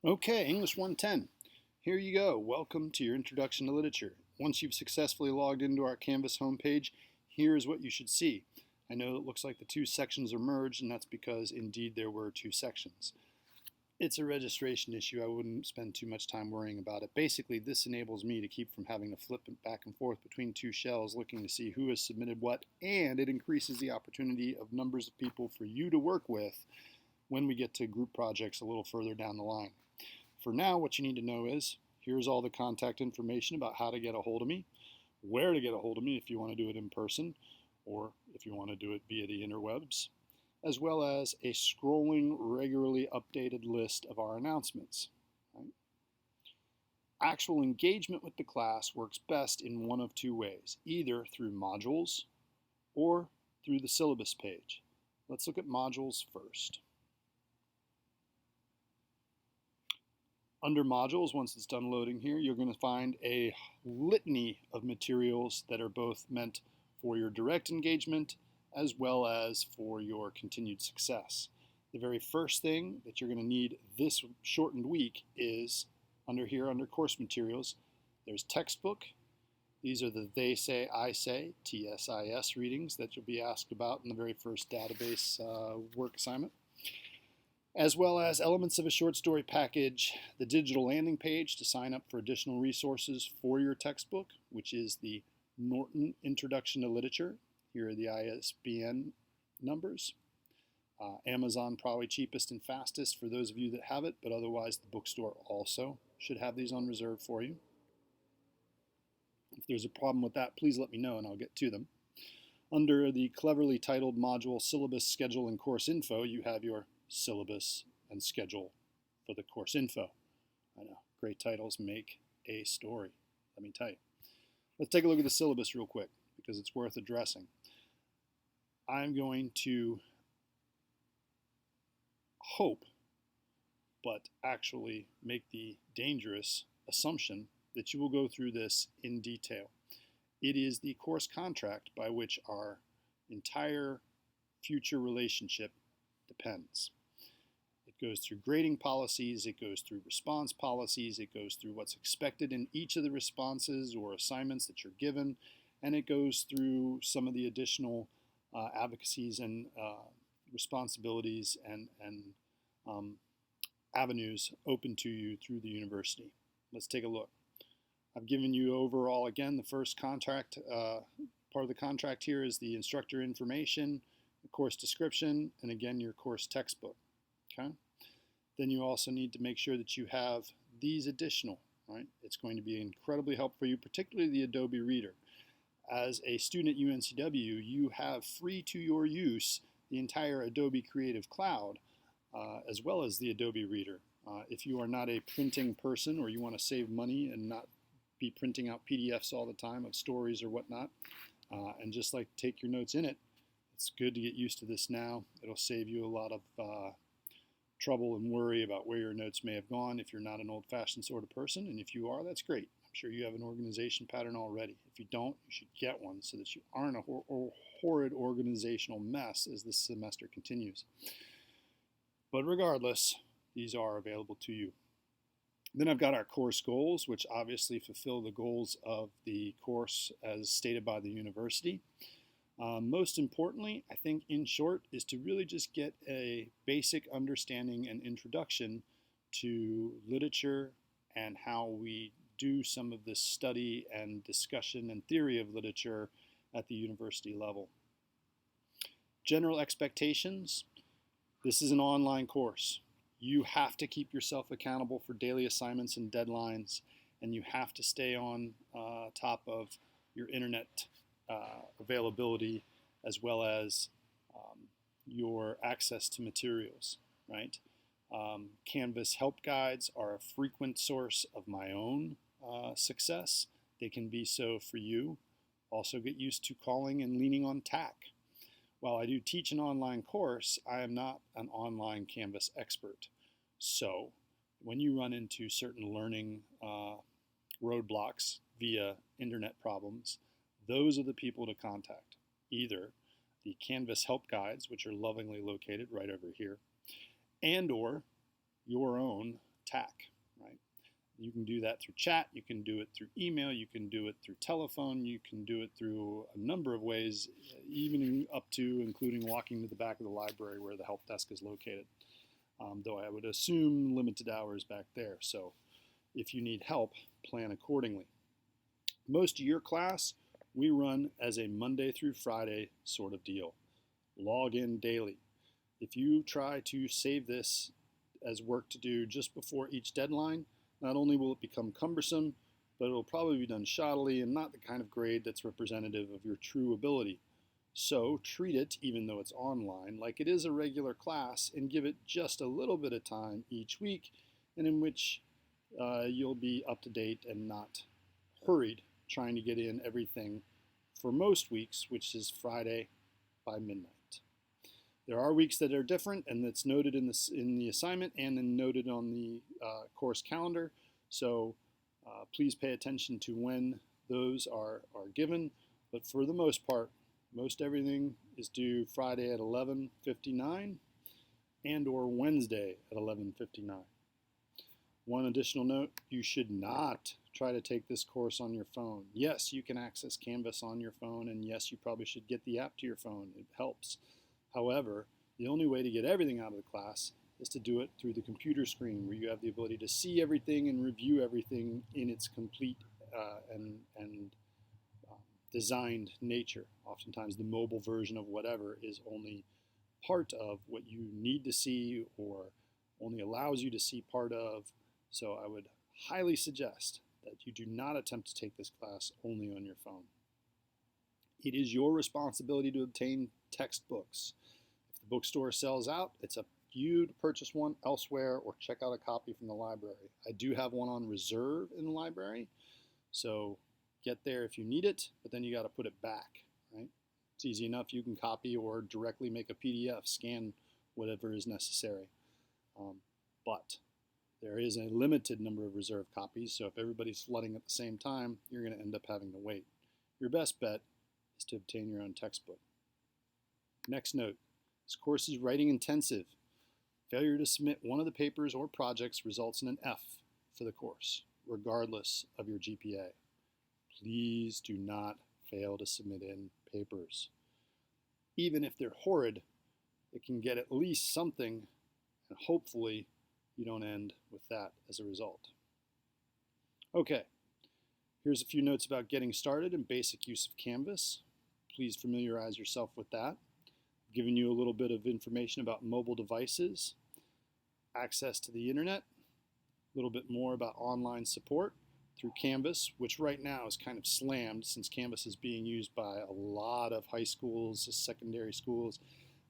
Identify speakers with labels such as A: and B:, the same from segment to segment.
A: Okay, English 110. Here you go. Welcome to your Introduction to Literature. Once you've successfully logged into our Canvas homepage, here's what you should see. I know it looks like the two sections are merged, and that's because indeed there were two sections. It's a registration issue. I wouldn't spend too much time worrying about it. Basically, this enables me to keep from having to flip it back and forth between two shells looking to see who has submitted what, and it increases the opportunity of numbers of people for you to work with when we get to group projects a little further down the line. For now, what you need to know is, here's all the contact information about how to get a hold of me, where to get a hold of me if you want to do it in person, or if you want to do it via the interwebs, as well as a scrolling, regularly updated list of our announcements. Right? Actual engagement with the class works best in one of two ways, either through modules or through the syllabus page. Let's look at modules first. Under modules, once it's done loading here, you're going to find a litany of materials that are both meant for your direct engagement as well as for your continued success. The very first thing that you're going to need this shortened week is under course materials, there's textbook. These are the They Say, I Say, TSIS readings that you'll be asked about in the very first database work assignment, as well as elements of a short story package, the digital landing page to sign up for additional resources for your textbook, which is the Norton Introduction to Literature. Here are the ISBN numbers. Amazon probably cheapest and fastest for those of you that have it, but otherwise the bookstore also should have these on reserve for you. If there's a problem with that, please let me know and I'll get to them. Under the cleverly titled module Syllabus, Schedule, and Course Info, you have your syllabus and schedule for the course info. I know, great titles make a story, let me tell you. Let's take a look at the syllabus real quick because it's worth addressing. I'm going to hope, but actually make the dangerous assumption that you will go through this in detail. It is the course contract by which our entire future relationship depends. It goes through grading policies, it goes through response policies, it goes through what's expected in each of the responses or assignments that you're given, and it goes through some of the additional advocacies and responsibilities and avenues open to you through the university. Let's take a look. I've given you overall, again, the first contract, part of the contract here is the instructor information, the course description, and again, your course textbook. Okay? Then you also need to make sure that you have these additional, right? It's going to be incredibly helpful for you, particularly the Adobe Reader. As a student at UNCW, you have free to your use the entire Adobe Creative Cloud, as well as the Adobe Reader. If you are not a printing person or you want to save money and not be printing out PDFs all the time of stories or whatnot, and just like take your notes in it, it's good to get used to this now. It'll save you a lot of trouble and worry about where your notes may have gone if you're not an old-fashioned sort of person, and if you are, that's great. I'm sure you have an organization pattern already. If you don't, you should get one so that you aren't a horrid organizational mess as this semester continues. But regardless, these are available to you. Then I've got our course goals, which obviously fulfill the goals of the course as stated by the university. Most importantly, I think in short, is to really just get a basic understanding and introduction to literature and how we do some of this study and discussion and theory of literature at the university level. General expectations. This is an online course. You have to keep yourself accountable for daily assignments and deadlines, and you have to stay on top of your internet availability as well as your access to materials, right? Canvas help guides are a frequent source of my own success. They can be so for you. Also get used to calling and leaning on TAC. While I do teach an online course, I am not an online Canvas expert. So when you run into certain learning roadblocks via internet problems, those are the people to contact. Either the Canvas help guides, which are lovingly located right over here, and or your own attack, right? You can do that through chat, you can do it through email, you can do it through telephone, you can do it through a number of ways, even up to including walking to the back of the library where the help desk is located. Though I would assume limited hours back there. So if you need help, plan accordingly. Most of your class, we run as a Monday through Friday sort of deal. Log in daily. If you try to save this as work to do just before each deadline, not only will it become cumbersome, but it will probably be done shoddily and not the kind of grade that's representative of your true ability. So treat it, even though it's online, like it is a regular class and give it just a little bit of time each week, and in which you'll be up to date and not hurried trying to get in everything for most weeks, which is Friday by midnight. There are weeks that are different, and that's noted in the assignment and then noted on the course calendar. So please pay attention to when those are given. But for the most part, most everything is due Friday at 11:59 and or Wednesday at 11:59. One additional note, you should not try to take this course on your phone. Yes, you can access Canvas on your phone, and yes, you probably should get the app to your phone. It helps. However, the only way to get everything out of the class is to do it through the computer screen, where you have the ability to see everything and review everything in its complete and designed nature. Oftentimes the mobile version of whatever is only part of what you need to see or only allows you to see part of. So I would highly suggest that you do not attempt to take this class only on your phone. It is your responsibility to obtain textbooks. If the bookstore sells out, it's up to you to purchase one elsewhere or check out a copy from the library. I do have one on reserve in the library, so get there if you need it, but then you got to put it back, right? It's easy enough. You can copy or directly make a PDF, scan whatever is necessary. But there is a limited number of reserve copies, so if everybody's flooding at the same time, you're going to end up having to wait. Your best bet is to obtain your own textbook. Next note, this course is writing intensive. Failure to submit one of the papers or projects results in an F for the course, regardless of your GPA. Please do not fail to submit in papers. Even if they're horrid, it can get at least something, and hopefully you don't end with that as a result. Okay, here's a few notes about getting started and basic use of Canvas. Please familiarize yourself with that. I've given you a little bit of information about mobile devices, access to the internet, a little bit more about online support through Canvas, which right now is kind of slammed since Canvas is being used by a lot of high schools, secondary schools,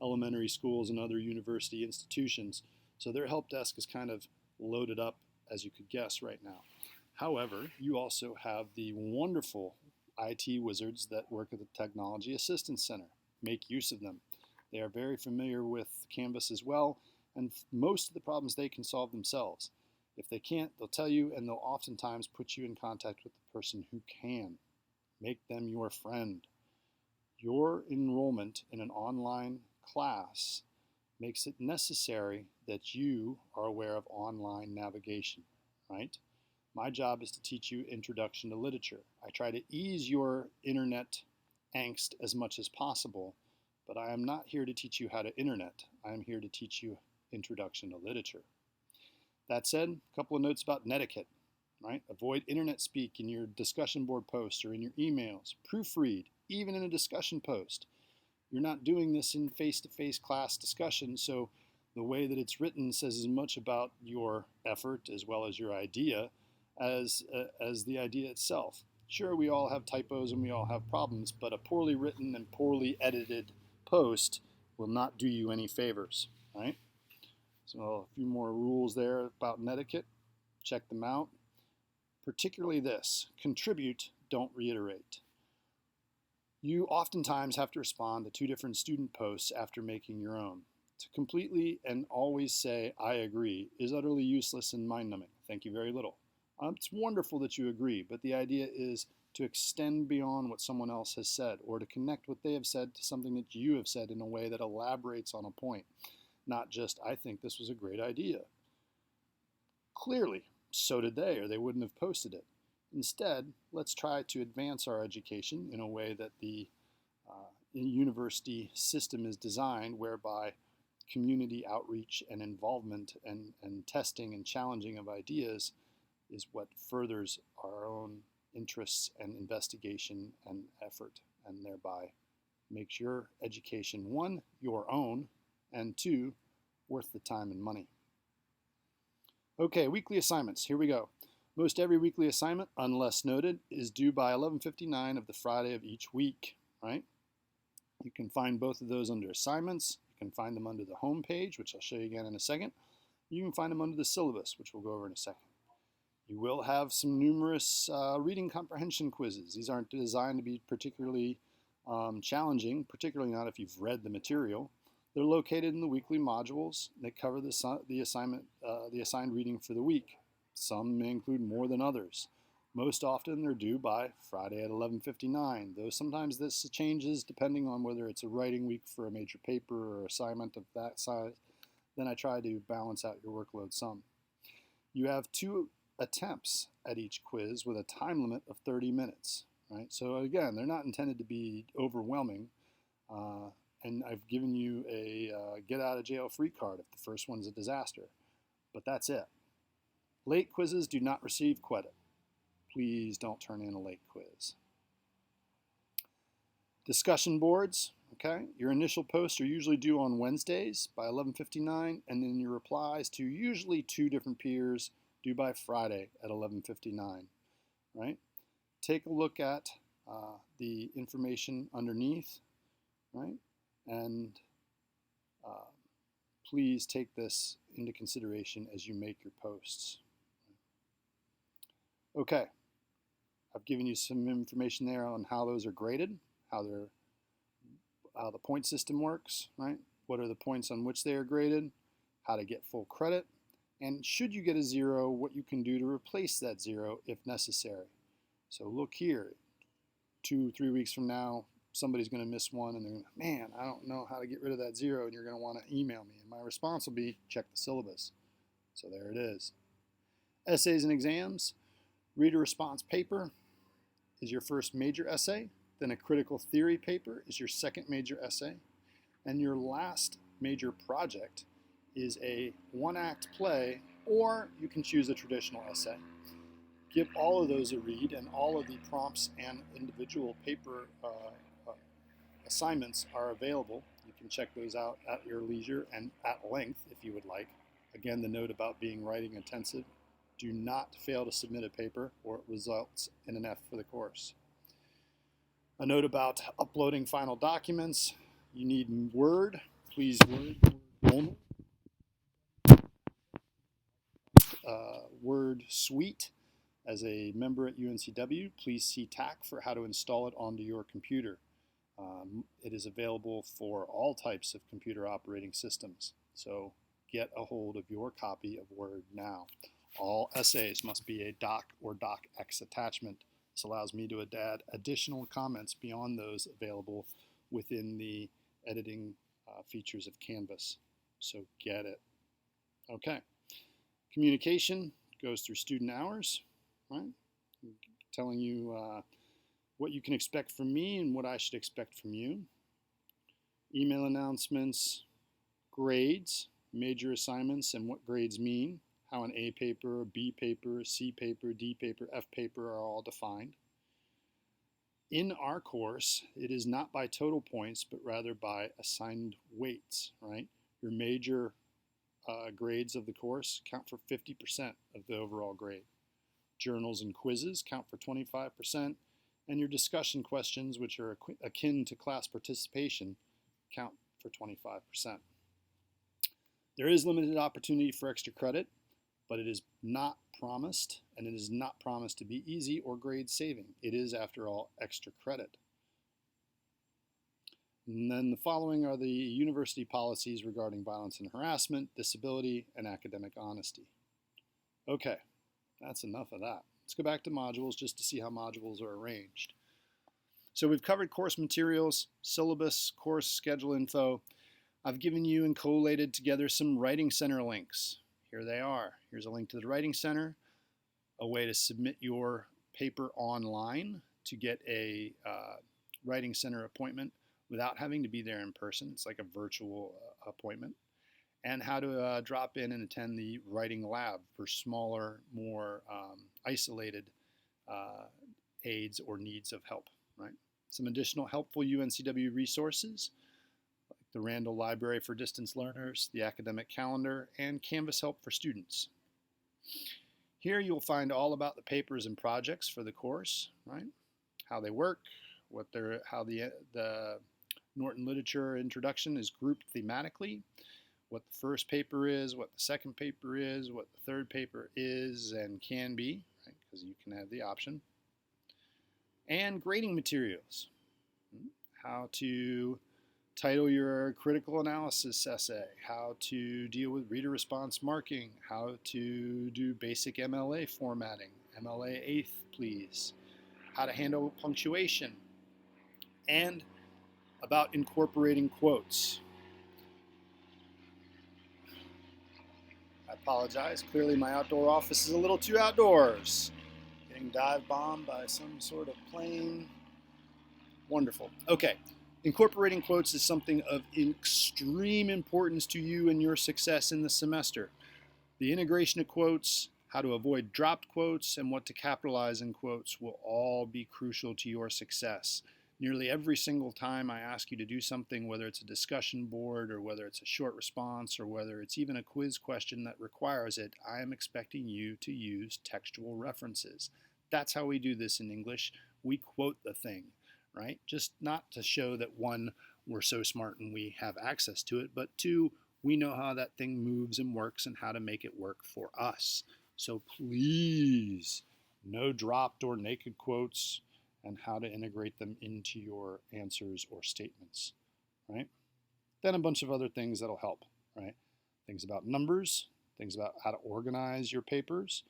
A: elementary schools, and other university institutions. So their help desk is kind of loaded up, as you could guess, right now. However, you also have the wonderful IT wizards that work at the Technology Assistance Center. Make use of them. They are very familiar with Canvas as well, and most of the problems they can solve themselves. If they can't, they'll tell you, and they'll oftentimes put you in contact with the person who can. Make them your friend. Your enrollment in an online class makes it necessary that you are aware of online navigation, right? My job is to teach you Introduction to Literature. I try to ease your internet angst as much as possible, but I am not here to teach you how to internet. I am here to teach you Introduction to Literature. That said, a couple of notes about netiquette, right? Avoid internet speak in your discussion board posts or in your emails. Proofread, even in a discussion post. You're not doing this in face-to-face class discussion, so the way that it's written says as much about your effort as well as your idea as the idea itself. Sure, we all have typos and we all have problems, but a poorly written and poorly edited post will not do you any favors, right? So a few more rules there about netiquette. Check them out. Particularly this: contribute, don't reiterate. You oftentimes have to respond to two different student posts after making your own. To completely and always say, I agree, is utterly useless and mind-numbing. Thank you very little. It's wonderful that you agree, but the idea is to extend beyond what someone else has said, or to connect what they have said to something that you have said in a way that elaborates on a point. Not just, I think this was a great idea. Clearly, so did they, or they wouldn't have posted it. Instead, let's try to advance our education in a way that the university system is designed, whereby community outreach and involvement and testing and challenging of ideas is what furthers our own interests and investigation and effort, and thereby makes your education, one, your own, and two, worth the time and money. Okay, weekly assignments. Here we go. Most every weekly assignment, unless noted, is due by 11:59 of the Friday of each week, right? You can find both of those under assignments. You can find them under the home page, which I'll show you again in a second. You can find them under the syllabus, which we'll go over in a second. You will have some numerous reading comprehension quizzes. These aren't designed to be particularly challenging, particularly not if you've read the material. They're located in the weekly modules that cover the assigned reading for the week. Some may include more than others. Most often they're due by Friday at 11:59, though sometimes this changes depending on whether it's a writing week for a major paper or assignment of that size. Then I try to balance out your workload some. You have 2 attempts at each quiz with a time limit of 30 minutes. Right? So again, they're not intended to be overwhelming, and I've given you a get out of jail free card if the first one's a disaster, but that's it. Late quizzes do not receive credit. Please don't turn in a late quiz. Discussion boards, okay? Your initial posts are usually due on Wednesdays by 11:59, and then your replies to usually 2 different peers due by Friday at 11:59, right? Take a look at the information underneath, right? And please take this into consideration as you make your posts. Okay, I've given you some information there on how those are graded, how the point system works, right? What are the points on which they are graded, how to get full credit, and should you get a 0, what you can do to replace that 0 if necessary. So look here, 2-3 weeks from now, somebody's going to miss one and they're going to, man, I don't know how to get rid of that 0, and you're going to want to email me. And my response will be, check the syllabus. So there it is. Essays and exams. Reader response paper is your first major essay. Then a critical theory paper is your second major essay. And your last major project is a 1-act play, or you can choose a traditional essay. Give all of those a read, and all of the prompts and individual paper assignments are available. You can check those out at your leisure and at length if you would like. Again, the note about being writing intensive. Do not fail to submit a paper or it results in an F for the course. A note about uploading final documents. You need Word. Please Word only. Word Suite. As a member at UNCW, please see TAC for how to install it onto your computer. It is available for all types of computer operating systems. So get a hold of your copy of Word now. All essays must be a doc or docx attachment. This allows me to add additional comments beyond those available within the editing features of Canvas. So get it. Okay. Communication goes through student hours, right? Telling you what you can expect from me and what I should expect from you. Email announcements, grades, major assignments and what grades mean, how an A paper, a B paper, C paper, D paper, F paper are all defined. In our course, it is not by total points, but rather by assigned weights, right? Your major grades of the course count for 50% of the overall grade. Journals and quizzes count for 25%, and your discussion questions, which are akin to class participation, count for 25%. There is limited opportunity for extra credit, but it is not promised, and it is not promised to be easy or grade saving. It is, after all, extra credit. And then the following are the university policies regarding violence and harassment, disability, and academic honesty. Okay, that's enough of that. Let's go back to modules just to see how modules are arranged. So we've covered course materials, syllabus, course schedule info. I've given you and collated together some Writing Center links. here they are. Here's a link to the Writing Center, a way to submit your paper online to get a Writing Center appointment without having to be there in person. It's like a virtual appointment. And how to drop in and attend the writing lab for smaller, more isolated aids or needs of help, right? Some additional helpful UNCW resources, like the Randall Library for Distance Learners, the academic calendar, and Canvas help for students. Here you'll find all about the papers and projects for the course, right? How they work, how the Norton Literature Introduction is grouped thematically, what the first paper is, what the second paper is, what the third paper is and can be, because you can have the option. And grading materials, how to title your critical analysis essay, how to deal with reader response marking, how to do basic MLA formatting, MLA 8th please, how to handle punctuation, and about incorporating quotes. I apologize. Clearly my outdoor office is a little too outdoors. Getting dive bombed by some sort of plane. Wonderful. Okay. Incorporating quotes is something of extreme importance to you and your success in the semester. The integration of quotes, how to avoid dropped quotes, and what to capitalize in quotes will all be crucial to your success. Nearly every single time I ask you to do something, whether it's a discussion board or whether it's a short response or whether it's even a quiz question that requires it, I am expecting you to use textual references. That's how we do this in English. We quote the thing, right? Just not to show that one, we're so smart and we have access to it, but two, we know how that thing moves and works and how to make it work for us. So please, no dropped or naked quotes, and how to integrate them into your answers or statements, right? Then a bunch of other things that'll help, right? Things about numbers, things about how to organize your papers,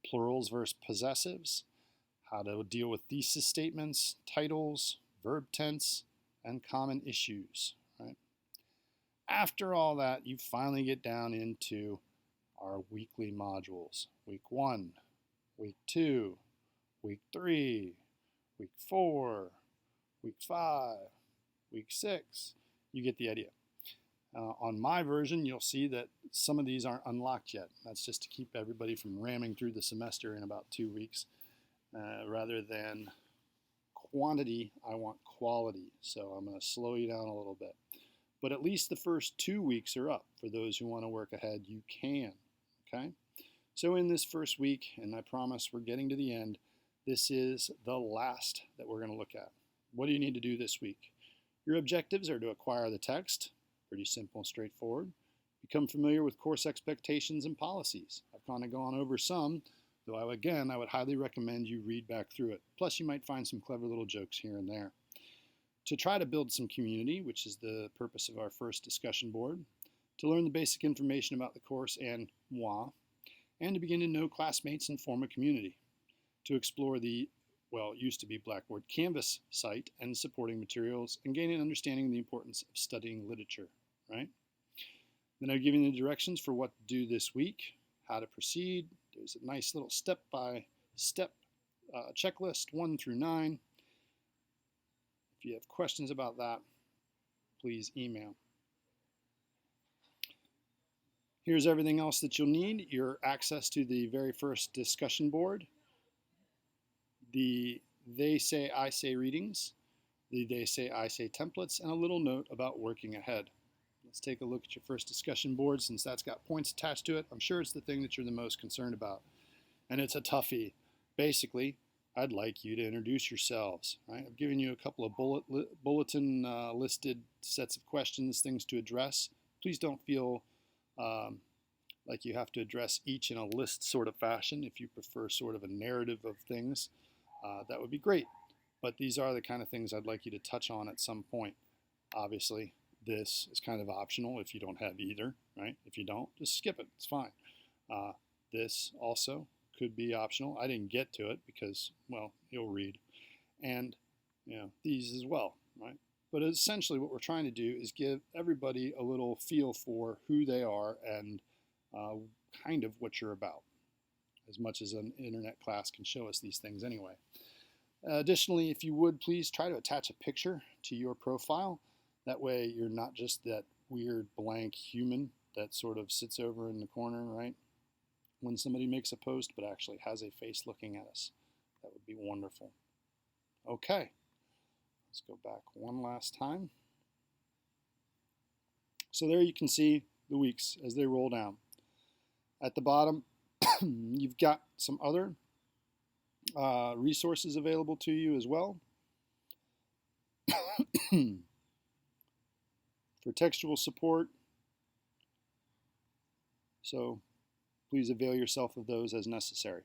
A: plurals versus possessives, how to deal with thesis statements, titles, verb tense, and common issues, right? After all that, you finally get down into our weekly modules. Week 1, Week 2, Week 3, Week 4, Week 5, Week 6, you get the idea. On my version, you'll see that some of these aren't unlocked yet. That's just to keep everybody from ramming through the semester in about 2 weeks. Rather than quantity, I want quality. So I'm going to slow you down a little bit. But at least the first 2 weeks are up. For those who want to work ahead, you can. Okay? So in this first week, and I promise we're getting to the end, this is the last that we're going to look at. What do you need to do this week? Your objectives are to acquire the text, pretty simple and straightforward. Become familiar with course expectations and policies. I've kind of gone over some, though I would highly recommend you read back through it. Plus you might find some clever little jokes here and there. To try to build some community, which is the purpose of our first discussion board. To learn the basic information about the course and moi, and to begin to know classmates and form a community. To explore the, well, it used to be Blackboard Canvas site and supporting materials and gain an understanding of the importance of studying literature, right? Then I've given you the directions for what to do this week, how to proceed. There's a nice little step-by-step checklist, 1 through 9. If you have questions about that, please email. Here's everything else that you'll need. Your access to the very first discussion board, the They Say, I Say readings, the They Say, I Say templates, and a little note about working ahead. Let's take a look at your first discussion board since that's got points attached to it. I'm sure it's the thing that you're the most concerned about. And it's a toughie. Basically, I'd like you to introduce yourselves. Right? I've given you a couple of bulletin listed sets of questions, things to address. Please don't feel like you have to address each in a list sort of fashion. If you prefer sort of a narrative of things, that would be great. But these are the kind of things I'd like you to touch on at some point. Obviously, this is kind of optional if you don't have either, right? If you don't, just skip it. It's fine. This also could be optional. I didn't get to it because, well, you'll read. And, these as well, right? But essentially what we're trying to do is give everybody a little feel for who they are and kind of what you're about, as much as an internet class can show us these things anyway. Additionally, if you would, please try to attach a picture to your profile. That way you're not just that weird blank human that sort of sits over in the corner, right, when somebody makes a post, but actually has a face looking at us. That would be wonderful. Okay, let's go back one last time. So there you can see the weeks as they roll down. At the bottom, you've got some other resources available to you as well. For textual support, so please avail yourself of those as necessary.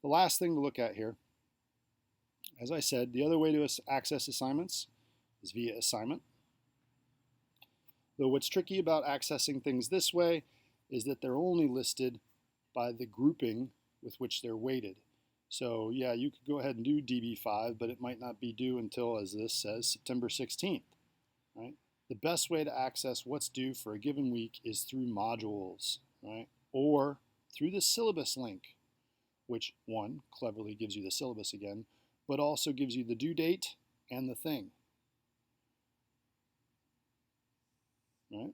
A: The last thing to look at here, as I said, the other way to access assignments is via assignment. Though what's tricky about accessing things this way is that they're only listed by the grouping with which they're weighted. So yeah, you could go ahead and do DB5, but it might not be due until, as this says, September 16th, right? The best way to access what's due for a given week is through modules, right? Or through the syllabus link, which one, cleverly gives you the syllabus again, but also gives you the due date and the thing, right?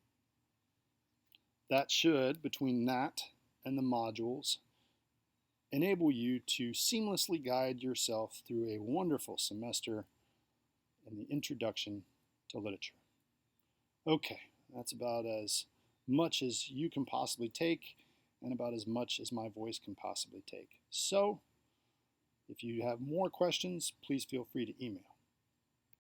A: That should, between that and the modules, enable you to seamlessly guide yourself through a wonderful semester in the introduction to literature. Okay, that's about as much as you can possibly take and about as much as my voice can possibly take. So, if you have more questions, please feel free to email.